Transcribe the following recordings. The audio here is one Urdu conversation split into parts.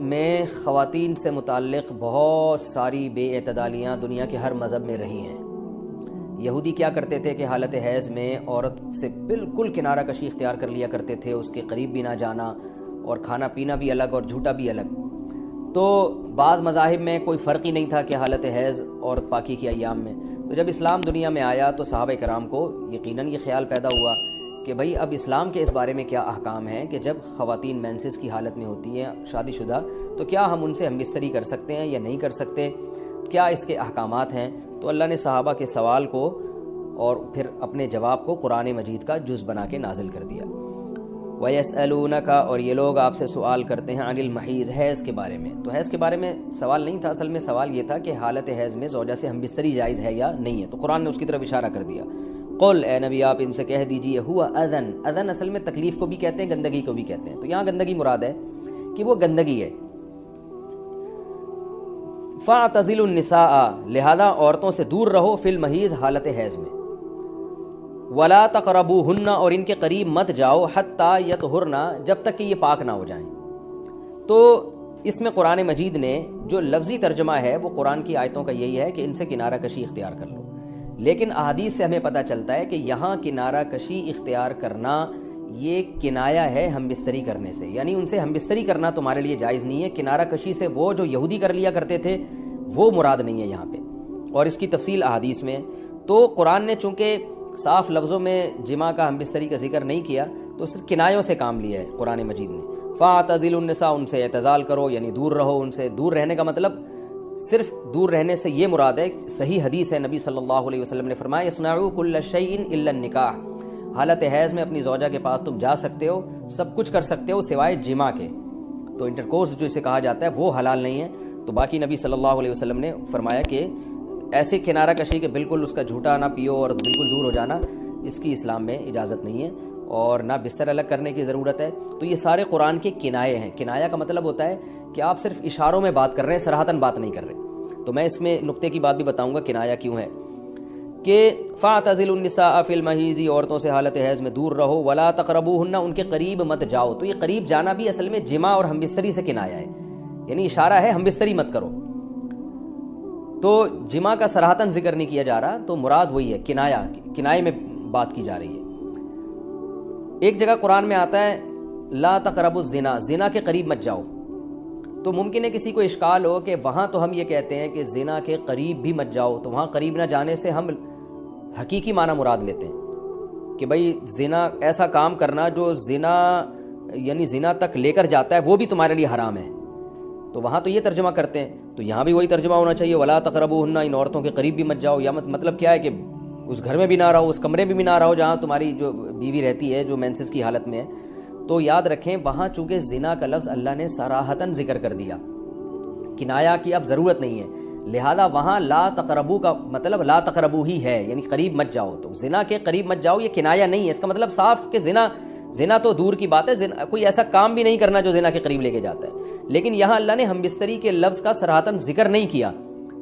میں خواتین سے متعلق بہت ساری بے اعتدالیاں دنیا کے ہر مذہب میں رہی ہیں۔ یہودی کیا کرتے تھے کہ حالت حیض میں عورت سے بالکل کنارہ کشی اختیار کر لیا کرتے تھے، اس کے قریب بھی نہ جانا، اور کھانا پینا بھی الگ اور جھوٹا بھی الگ۔ تو بعض مذاہب میں کوئی فرق ہی نہیں تھا کہ حالت حیض اور پاکی کی ایام میں۔ تو جب اسلام دنیا میں آیا تو صحابہ کرام کو یقیناً یہ خیال پیدا ہوا کہ بھئی اب اسلام کے اس بارے میں کیا احکام ہیں کہ جب خواتین مینسز کی حالت میں ہوتی ہیں شادی شدہ، تو کیا ہم ان سے ہم بستری کر سکتے ہیں یا نہیں کر سکتے، کیا اس کے احکامات ہیں۔ تو اللہ نے صحابہ کے سوال کو اور پھر اپنے جواب کو قرآن مجید کا جز بنا کے نازل کر دیا۔ وَيَسْأَلُونَكَ، اور یہ لوگ آپ سے سوال کرتے ہیں عن المحیض، حیض کے بارے میں۔ تو حیض کے بارے میں سوال نہیں تھا، اصل میں سوال یہ تھا کہ حالت حیض میں زوجہ سے ہم بستری جائز ہے یا نہیں ہے، تو قرآن نے اس کی طرف اشارہ کر دیا۔ قل، اے نبی آپ ان سے کہہ دیجئے، ہوا اذن، اذن اصل میں تکلیف کو بھی کہتے ہیں، گندگی کو بھی کہتے ہیں، تو یہاں گندگی مراد ہے کہ وہ گندگی ہے۔ فَاعْتَزِلُوا النِّسَاءَ، لہذا عورتوں سے دور رہو، فی المحیض، حالت حیض میں۔ وَلَا تَقْرَبُوهُنَّ، اور ان کے قریب مت جاؤ، حَتَّى يَطْهُرْنَ، جب تک کہ یہ پاک نہ ہو جائیں۔ تو اس میں قرآن مجید نے جو لفظی ترجمہ ہے وہ قرآن کی آیتوں کا یہی ہے کہ ان سے کنارہ کشی اختیار کر لو، لیکن احادیث سے ہمیں پتہ چلتا ہے کہ یہاں کنارہ کشی اختیار کرنا یہ کنایا ہے ہم بستری کرنے سے، یعنی ان سے ہم بستری کرنا تمہارے لیے جائز نہیں ہے۔ کنارہ کشی سے وہ جو یہودی کر لیا کرتے تھے وہ مراد نہیں ہے یہاں پہ، اور اس کی تفصیل احادیث میں۔ تو قرآن نے چونکہ صاف لفظوں میں جماع کا ہم بستری کا ذکر نہیں کیا تو صرف کنایوں سے کام لیا ہے قرآن مجید نے۔ فَاعْتَزِلُوا النِّسَاءَ، ان سے اعتزال کرو، یعنی دور رہو ان سے۔ دور رہنے کا مطلب صرف دور رہنے سے یہ مراد ہے، صحیح حدیث ہے، نبی صلی اللہ علیہ وسلم نے فرمایا اصنعوا کل شیء الا النکاح، حالت حیض میں اپنی زوجہ کے پاس تم جا سکتے ہو، سب کچھ کر سکتے ہو سوائے جماع کے۔ تو انٹرکورس جو اسے کہا جاتا ہے وہ حلال نہیں ہے۔ تو باقی نبی صلی اللہ علیہ وسلم نے فرمایا کہ ایسے کنارہ کشی کہ بالکل اس کا جھوٹا نہ پیو اور بالکل دور ہو جانا، اس کی اسلام میں اجازت نہیں ہے، اور نہ بستر الگ کرنے کی ضرورت ہے۔ تو یہ سارے قرآن کے کنائے ہیں۔ کنایا کا مطلب ہوتا ہے کہ آپ صرف اشاروں میں بات کر رہے ہیں، صراحتاً بات نہیں کر رہے۔ تو میں اس میں نقطے کی بات بھی بتاؤں گا کنایا کیوں ہے، کہ فَاعْتَزِلُوا النِّسَاءَ فِي الْمَحِيضِ، عورتوں سے حالت حیض میں دور رہو، وَلَا تَقْرَبُوهُنَّ، ان کے قریب مت جاؤ۔ تو یہ قریب جانا بھی اصل میں جماع اور ہم بستری سے کنایا ہے، یعنی اشارہ ہے ہم بستری مت کرو۔ تو جماع کا صراحتاً ذکر نہیں کیا جا رہا، تو مراد وہی ہے کنائے میں بات کی جا رہی ہے۔ ایک جگہ قرآن میں آتا ہے لا تقربوا الزنا، زنا کے قریب مت جاؤ۔ تو ممکن ہے کسی کو اشکال ہو کہ وہاں تو ہم یہ کہتے ہیں کہ زنا کے قریب بھی مت جاؤ، تو وہاں قریب نہ جانے سے ہم حقیقی معنی مراد لیتے ہیں کہ بھئی زنا ایسا کام کرنا جو زنا یعنی زنا تک لے کر جاتا ہے وہ بھی تمہارے لیے حرام ہے، تو وہاں تو یہ ترجمہ کرتے ہیں۔ تو یہاں بھی وہی ترجمہ ہونا چاہیے، ولا تقربوهن، ان عورتوں کے قریب بھی مت جاؤ۔ یا مطلب کیا ہے کہ اس گھر میں بھی نہ رہو، اس کمرے میں بھی نہ رہو جہاں تمہاری جو بیوی رہتی ہے جو مینسز کی حالت میں ہے۔ تو یاد رکھیں وہاں چونکہ زنا کا لفظ اللہ نے صراحتاً ذکر کر دیا، کنایا کی اب ضرورت نہیں ہے، لہذا وہاں لا تقربو کا مطلب لا تقربو ہی ہے، یعنی قریب مت جاؤ۔ تو زنا کے قریب مت جاؤ یہ کنایا نہیں ہے، اس کا مطلب صاف کہ زنا تو دور کی بات ہے، کوئی ایسا کام بھی نہیں کرنا جو زنا کے قریب لے کے جاتا ہے، لیکن یہاں اللہ نے ہم بستری کے لفظ کا صراحتاً ذکر نہیں کیا،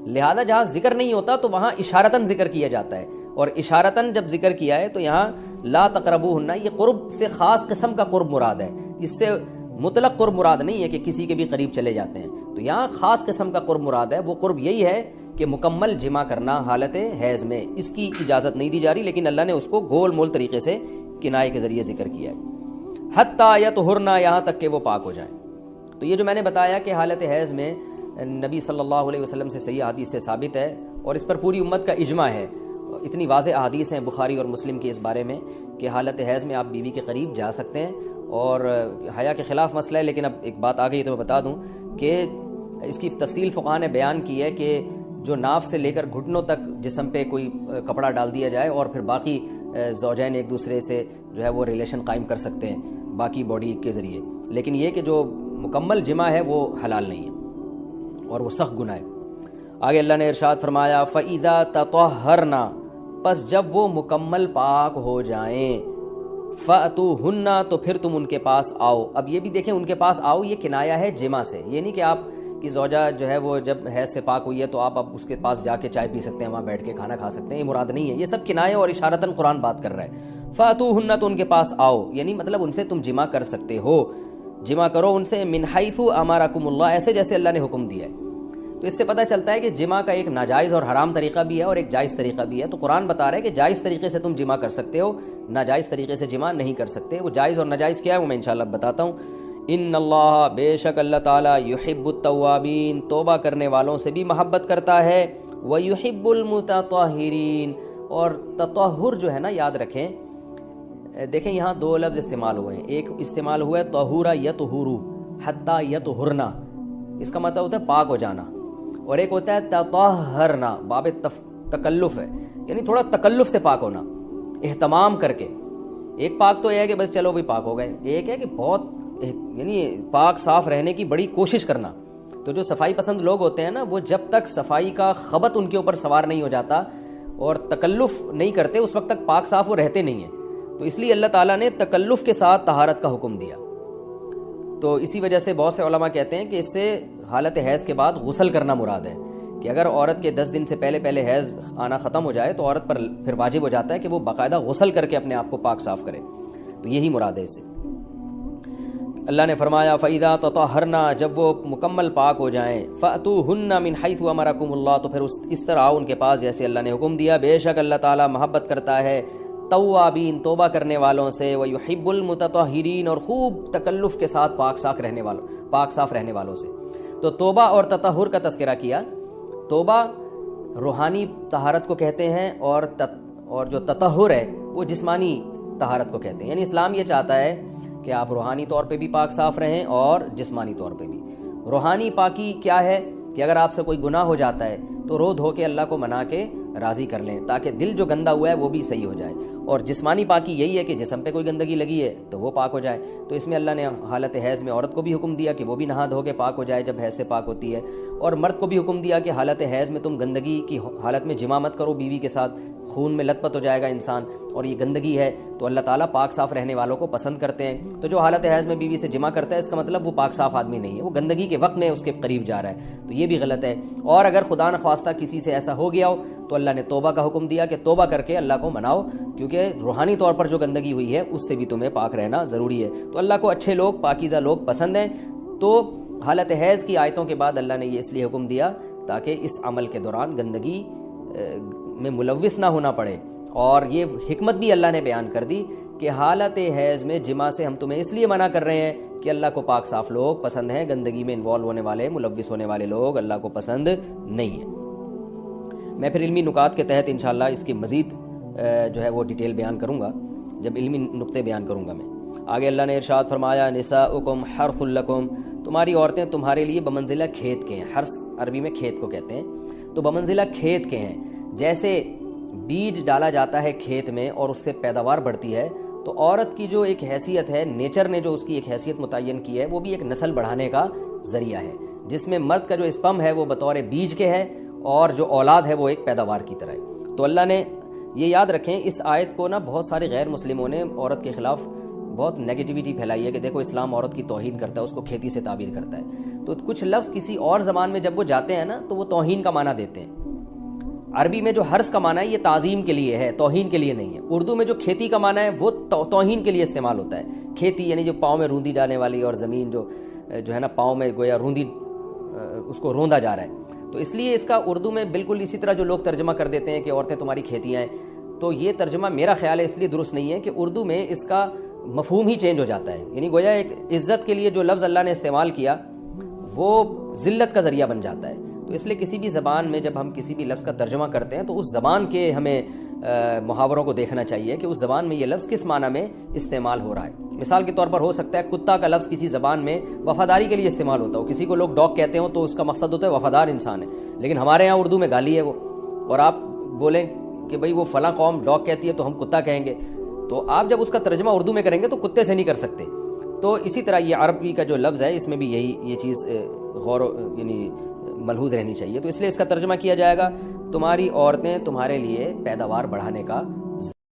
لہذا جہاں ذکر نہیں ہوتا تو وہاں اشارتاً ذکر کیا جاتا ہے، اور اشارتاً جب ذکر کیا ہے تو یہاں لا تقربوہن، یہ قرب سے خاص قسم کا قرب مراد ہے، اس سے مطلق قرب مراد نہیں ہے کہ کسی کے بھی قریب چلے جاتے ہیں۔ تو یہاں خاص قسم کا قرب مراد ہے، وہ قرب یہی ہے کہ مکمل جمع کرنا حالت حیض میں، اس کی اجازت نہیں دی جا رہی، لیکن اللہ نے اس کو گول مول طریقے سے کنائے کے ذریعے ذکر کیا ہے۔ حتیٰ یطہرن، یہاں تک کہ وہ پاک ہو جائیں۔ تو یہ جو میں نے بتایا کہ حالت حیض میں نبی صلی اللہ علیہ وسلم سے صحیح حدیث سے ثابت ہے، اور اس پر پوری امت کا اجماع ہے، اتنی واضح احادیث ہیں بخاری اور مسلم کے اس بارے میں کہ حالت حیض میں آپ بیوی کے قریب جا سکتے ہیں، اور حیا کے خلاف مسئلہ ہے، لیکن اب ایک بات آ گئی تو میں بتا دوں کہ اس کی تفصیل فقہاء نے بیان کی ہے کہ جو ناف سے لے کر گھٹنوں تک جسم پہ کوئی کپڑا ڈال دیا جائے اور پھر باقی زوجین ایک دوسرے سے جو ہے وہ ریلیشن قائم کر سکتے ہیں باقی باڈی کے ذریعے، لیکن یہ کہ جو مکمل جمع ہے وہ حلال نہیں ہے اور وہ سخت گناہ ہے۔ آگے اللہ نے ارشاد فرمایا فَإِذَا تَطَهَّرْنَ، پس جب وہ مکمل پاک ہو جائیں، فَأْتُوهُنَّ، تو پھر تم ان کے پاس آؤ۔ اب یہ بھی دیکھیں ان کے پاس آؤ یہ کنایا ہے جمع سے، یہ نہیں کہ آپ کی زوجہ جو ہے وہ جب حیض سے پاک ہوئی ہے تو آپ اب اس کے پاس جا کے چائے پی سکتے ہیں، وہاں بیٹھ کے کھانا کھا سکتے ہیں، یہ مراد نہیں ہے، یہ سب کنایہ اور اشارتاً قرآن بات کر رہا ہے۔ فَأْتُوهُنَّ، تو ان کے پاس آؤ، یعنی مطلب ان سے تم جمع کر سکتے ہو، جمع کرو ان سے من حیث امرکم اللہ، ایسے جیسے اللہ نے حکم دیا ہے۔ تو اس سے پتہ چلتا ہے کہ جمع کا ایک ناجائز اور حرام طریقہ بھی ہے اور ایک جائز طریقہ بھی ہے۔ تو قرآن بتا رہا ہے کہ جائز طریقے سے تم جمع کر سکتے ہو، ناجائز طریقے سے جمع نہیں کر سکتے۔ وہ جائز اور ناجائز کیا ہے وہ میں انشاءاللہ بتاتا ہوں۔ ان اللہ، بے شک اللہ تعالیٰ، یحب التوابین، توبہ کرنے والوں سے بھی محبت کرتا ہے، ویحب المتطہرین، اور تطہر جو ہے نا، یاد رکھیں، دیکھیں یہاں دو لفظ استعمال ہوئے ہیں۔ ایک استعمال ہوا ہے طہورا یطہرو حتی یطہرنا، اس کا مطلب ہوتا ہے پاک ہو جانا، اور ایک ہوتا ہے تطہرنا، باب تکلف ہے، یعنی تھوڑا تکلف سے پاک ہونا، اہتمام کر کے۔ ایک پاک تو یہ ہے کہ بس چلو بھی پاک ہو گئے، ایک ہے کہ بہت یعنی پاک صاف رہنے کی بڑی کوشش کرنا۔ تو جو صفائی پسند لوگ ہوتے ہیں نا، وہ جب تک صفائی کا خبط ان کے اوپر سوار نہیں ہو جاتا اور تکلف نہیں کرتے، اس وقت تک پاک صاف وہ رہتے نہیں ہیں۔ تو اس لیے اللہ تعالیٰ نے تکلف کے ساتھ طہارت کا حکم دیا۔ تو اسی وجہ سے بہت سے علماء کہتے ہیں کہ اس سے حالت حیض کے بعد غسل کرنا مراد ہے، کہ اگر عورت کے 10 دن سے پہلے حیض آنا ختم ہو جائے تو عورت پر پھر واجب ہو جاتا ہے کہ وہ باقاعدہ غسل کر کے اپنے آپ کو پاک صاف کرے۔ تو یہی مراد ہے اس سے۔ اللہ نے فرمایا فَإِذَا تَطَهَّرْنَا، جب وہ مکمل پاک ہو جائیں، فَأْتُوهُنَّ مِنْ حَيْثُ أَمَرَكُمُ اللَّهُ، تو پھر اس طرح آؤ ان کے پاس جیسے اللہ نے حکم دیا۔ بے شک اللہ تعالیٰ محبت کرتا ہے توابین، توبہ کرنے والوں سے، وَيُحِبُّ الْمُتَطَهِّرِينَ، اور خوب تکلف کے ساتھ پاک صاف رہنے والوں سے۔ تو توبہ اور تطہر کا تذکرہ کیا۔ توبہ روحانی طہارت کو کہتے ہیں، اور جو تطہر ہے وہ جسمانی طہارت کو کہتے ہیں۔ یعنی اسلام یہ چاہتا ہے کہ آپ روحانی طور پہ بھی پاک صاف رہیں اور جسمانی طور پہ بھی۔ روحانی پاکی کیا ہے کہ اگر آپ سے کوئی گناہ ہو جاتا ہے تو رو دھو کے اللہ کو منا کے راضی کر لیں، تاکہ دل جو گندا ہوا ہے وہ بھی صحیح ہو جائے۔ اور جسمانی پاکی یہی ہے کہ جسم پہ کوئی گندگی لگی ہے تو وہ پاک ہو جائے۔ تو اس میں اللہ نے حالت حیض میں عورت کو بھی حکم دیا کہ وہ بھی نہا دھو کے پاک ہو جائے جب حیض سے پاک ہوتی ہے، اور مرد کو بھی حکم دیا کہ حالت حیض میں تم گندگی کی حالت میں جمع مت کرو بیوی کے ساتھ، خون میں لت پت ہو جائے گا انسان، اور یہ گندگی ہے تو اللہ تعالیٰ پاک صاف رہنے والوں کو پسند کرتے ہیں۔ تو جو حالت حیض میں بیوی سے جمع کرتا ہے، اس کا مطلب وہ پاک صاف آدمی نہیں ہے، وہ گندگی کے وقت میں اس کے قریب جا رہا ہے، تو یہ بھی غلط ہے۔ اور اگر خدا نخواستہ کسی سے ایسا ہو گیا ہو تو اللہ نے توبہ کا حکم دیا کہ توبہ کر کے اللہ کو مناؤ، کیونکہ روحانی طور پر جو گندگی ہوئی ہے اس سے بھی تمہیں پاک رہنا ضروری ہے۔ تو اللہ کو اچھے لوگ، پاکیزہ لوگ پسند ہیں۔ تو حالت حیض کی آیتوں کے بعد اللہ نے یہ اس لیے حکم دیا تاکہ اس عمل کے دوران گندگی میں ملوث نہ ہونا پڑے، اور یہ حکمت بھی اللہ نے بیان کر دی کہ حالت حیض میں جمع سے ہم تمہیں اس لیے منع کر رہے ہیں کہ اللہ کو پاک صاف لوگ پسند ہیں، گندگی میں انوالو ہونے والے، ملوث ہونے والے لوگ اللہ کو پسند نہیں ہیں۔ میں پھر علمی نکات کے تحت انشاءاللہ اس کی مزید جو ہے وہ ڈیٹیل بیان کروں گا جب علمی نقطے بیان کروں گا میں آگے۔ اللہ نے ارشاد فرمایا نساؤکم حرث لکم، تمہاری عورتیں تمہارے لیے بمنزلہ کھیت کے ہیں۔ حرث عربی میں کھیت کو کہتے ہیں، تو بمنزلہ کھیت کے ہیں۔ جیسے بیج ڈالا جاتا ہے کھیت میں اور اس سے پیداوار بڑھتی ہے، تو عورت کی جو ایک حیثیت ہے، نیچر نے جو اس کی ایک حیثیت متعین کی ہے، وہ بھی ایک نسل بڑھانے کا ذریعہ ہے، جس میں مرد کا جو اسپم ہے وہ بطور بیج کے ہے اور جو اولاد ہے وہ ایک پیداوار کی طرح ہے۔ تو اللہ نے یہ یاد رکھیں، اس آیت کو نا بہت سارے غیر مسلموں نے عورت کے خلاف بہت نیگیٹیوٹی پھیلائی ہے کہ دیکھو اسلام عورت کی توہین کرتا ہے، اس کو کھیتی سے تعبیر کرتا ہے۔ تو کچھ لفظ کسی اور زبان میں جب وہ جاتے ہیں نا تو وہ توہین کا معنی دیتے ہیں۔ عربی میں جو حرث کا معنی ہے یہ تعظیم کے لیے ہے، توہین کے لیے نہیں ہے۔ اردو میں جو کھیتی کا معنی ہے وہ توہین کے لیے استعمال ہوتا ہے۔ کھیتی یعنی جو پاؤں میں روندی جانے والی، اور زمین جو ہے نا پاؤں میں گویا روندی، اس کو روندا جا رہا ہے۔ تو اس لیے اس کا اردو میں بالکل اسی طرح جو لوگ ترجمہ کر دیتے ہیں کہ عورتیں تمہاری کھیتیاں ہیں، تو یہ ترجمہ میرا خیال ہے اس لیے درست نہیں ہے کہ اردو میں اس کا مفہوم ہی چینج ہو جاتا ہے۔ یعنی گویا ایک عزت کے لیے جو لفظ اللہ نے استعمال کیا وہ ذلت کا ذریعہ بن جاتا ہے۔ تو اس لیے کسی بھی زبان میں جب ہم کسی بھی لفظ کا ترجمہ کرتے ہیں تو اس زبان کے ہمیں محاوروں کو دیکھنا چاہیے کہ اس زبان میں یہ لفظ کس معنی میں استعمال ہو رہا ہے۔ مثال کے طور پر ہو سکتا ہے کتا کا لفظ کسی زبان میں وفاداری کے لیے استعمال ہوتا ہو، کسی کو لوگ ڈاگ کہتے ہوں تو اس کا مقصد ہوتا ہے وفادار انسان ہے، لیکن ہمارے یہاں اردو میں گالی ہے وہ، اور آپ بولیں کہ بھئی وہ فلاں قوم ڈاگ کہتی ہے تو ہم کتا کہیں گے، تو آپ جب اس کا ترجمہ اردو میں کریں گے تو کتے سے نہیں کر سکتے۔ تو اسی طرح یہ عربی کا جو لفظ ہے اس میں بھی یہ چیز یعنی ملحوظ رہنی چاہیے۔ تو اس لیے اس کا ترجمہ کیا جائے گا تمہاری عورتیں تمہارے لیے پیداوار بڑھانے کا